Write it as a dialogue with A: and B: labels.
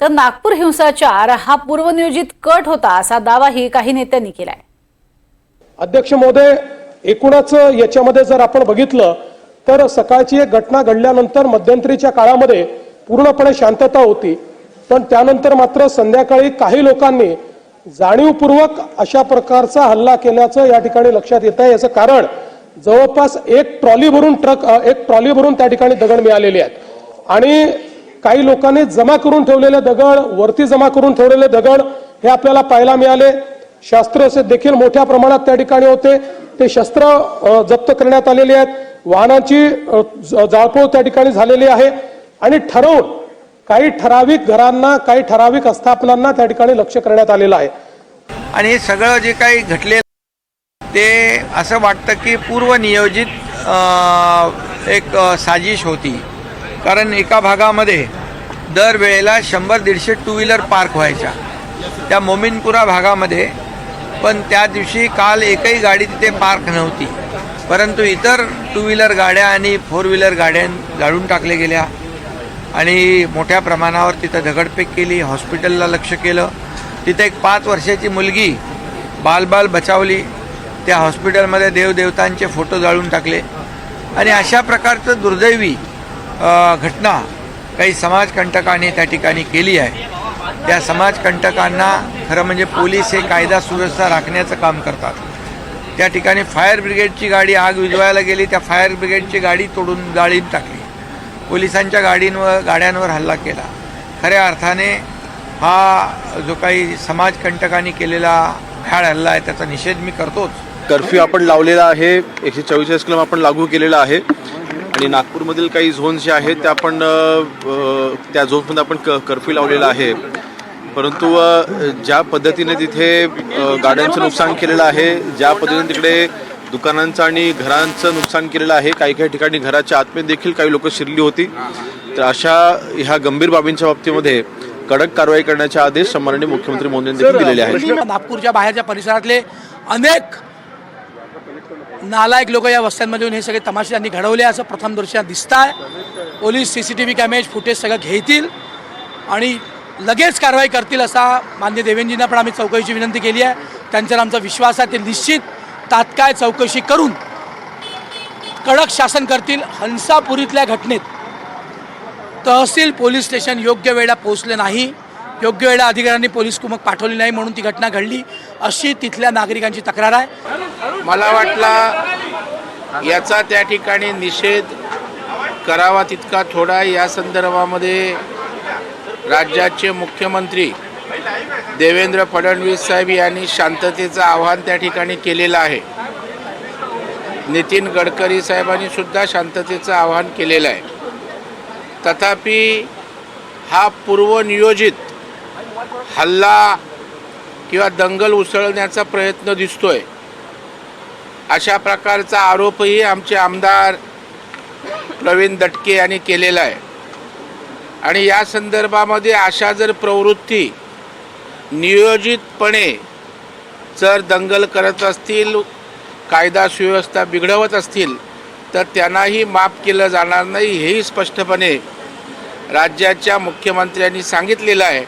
A: तर नागपूर हिंसाचार हा पूर्वनियोजित कट होता असा दावाही काही नेत्यांनी केलाय।
B: अध्यक्ष महोदय, एकूणच याच्यामध्ये जर आपण बघितलं तर सकाळची एक घटना घडल्यानंतर मध्यंतरीच्या काळामध्ये पूर्णपणे शांतता होती, पण त्यानंतर मात्र संध्याकाळी काही लोकांनी जाणीवपूर्वक अशा प्रकारचा हल्ला केल्याचं या ठिकाणी लक्षात येत आहे। याचं कारण जवळपास एक ट्रॉली भरून त्या ठिकाणी दगड मिळालेले आहेत आणि काही लोकांनी जमा करून ठेवलेले दगड, वरती जमा करून ठेवलेले दगड हे आपल्याला पाहायला मिळाले। शस्त्र देखील मोठ्या प्रमाणात त्या ठिकाणी होते, ते शस्त्र जप्त करण्यात आलेले आहेत। वाहनांची जाळपोळ त्या ठिकाणी झालेली आहे आणि ठरवून काही ठराविक घरांना, काही ठराविक आस्थापनांना त्या ठिकाणी लक्ष करण्यात आलेलं आहे।
C: आणि हे सगळं जे काही घडले ते असं वाटतं की पूर्वनियोजित एक साजिश होती, कारण एका भागामध्ये दरवेळेला 100-150 टू व्हीलर पार्क व्हायच्या त्या मोमिनपुरा भागामध्ये, पण त्या दिवशी काल एकही गाडी तिथे पार्क नव्हती, परंतु इतर टू व्हीलर गाड्या आणि 4 व्हीलर गाड्या जाळून टाकल्या गेल्या आणि मोठ्या प्रमाणावर तिथं दगडफेक केली। हॉस्पिटलला लक्ष केलं, तिथे एक 5 वर्षाची मुलगी बाल बचावली, त्या हॉस्पिटलमध्ये देवदेवतांचे फोटो जाळून टाकले आणि अशा प्रकारचं दुर्दैवी घटना काही समाजकंटकांनी त्या ठिकाणी केली आहे। त्या समाजकंटकांना खरं म्हणजे पोलीस हे कायदा सुव्यवस्था राखण्याचं काम करतात। त्या ठिकाणी फायर ब्रिगेडची गाडी आग विझवायला गेली, त्या फायर ब्रिगेडची गाडी तोडून जाळीत टाकली, पोलिसांच्या गाड्यांवर हल्ला केला। खऱ्या अर्थाने हा जो काही समाजकंटकांनी केलेला भ्याड हल्ला आहे त्याचा निषेध मी करतोच।
D: कर्फ्यू आपण लावलेला आहे, 144 कलम आपण लागू केलेला आहे आणि नागपूरमधील काही झोन्स जे आहेत त्या आपण त्या झोन्समध्ये आपण कर्फ्यू लावलेला आहे, परंतु ज्या पद्धतीने तिथे गाड्यांचं नुकसान केलेलं आहे, ज्या पद्धतीने तिकडे दुकानांचं आणि घरांचं नुकसान केलेलं आहे, काही ठिकाणी घराच्या आतमध्ये देखील काही लोक शिरली होती, तर अशा ह्या गंभीर बाबींच्या बाबतीमध्ये कडक कारवाई करण्याचे आदेश माननीय मुख्यमंत्री महोदयांनी देखील दिलेले आहेत।
E: नागपूरच्या बाहेरच्या परिसरातले अनेक नालायक लोक या वस्त्यांमध्ये येऊन हे सगळे तमाशे त्यांनी घडवले असं प्रथमदर्शना दिसत आहे। पोलीस CCTV कॅमेरे फुटेज सगळं घेतील आणि लगेच कारवाई करतील असा माननीय देवेंद्रजींना पण आम्ही चौकशीची विनंती केली आहे। त्यांच्यावर आमचा विश्वास आहे, ते निश्चित तात्काळ चौकशी करून कडक शासन करतील। हंसापुरीतल्या घटनेत तहसील पोलीस स्टेशन योग्य वेळेला पोहोचले नाही, योग्य वेळेला अधिकाऱ्यांनी पोलीस कुमक पाठवली नाही म्हणून ती घटना घडली अशी तिथल्या नागरिकांची तक्रार आहे।
F: मला वाटला याचा त्या ठिकाणी निषेध करावा तितका थोडा। या संदर्भामध्ये राज्याचे मुख्यमंत्री देवेंद्र फडणवीस साहेब यांनी शांततेचं आवाहन त्या ठिकाणी केलेलं आहे। नितीन गडकरी साहेबांनी सुद्धा शांततेचं आवाहन केलेलं आहे, तथापि हा पूर्वनियोजित हल्ला किंवा दंगल उसळण्याचा प्रयत्न दिसतोय अशा प्रकारचा आरोपही आमचे आमदार प्रवीण दटके यांनी केलेला आहे आणि या संदर्भामध्ये अशा जर प्रवृत्ती नियोजितपणे जर दंगल करत असतील, कायदा सुव्यवस्था बिघडवत असतील तर त्यांनाही माफ केलं जाणार नाही, हेही स्पष्टपणे राज्याच्या मुख्यमंत्र्यांनी सांगितलेलं आहे।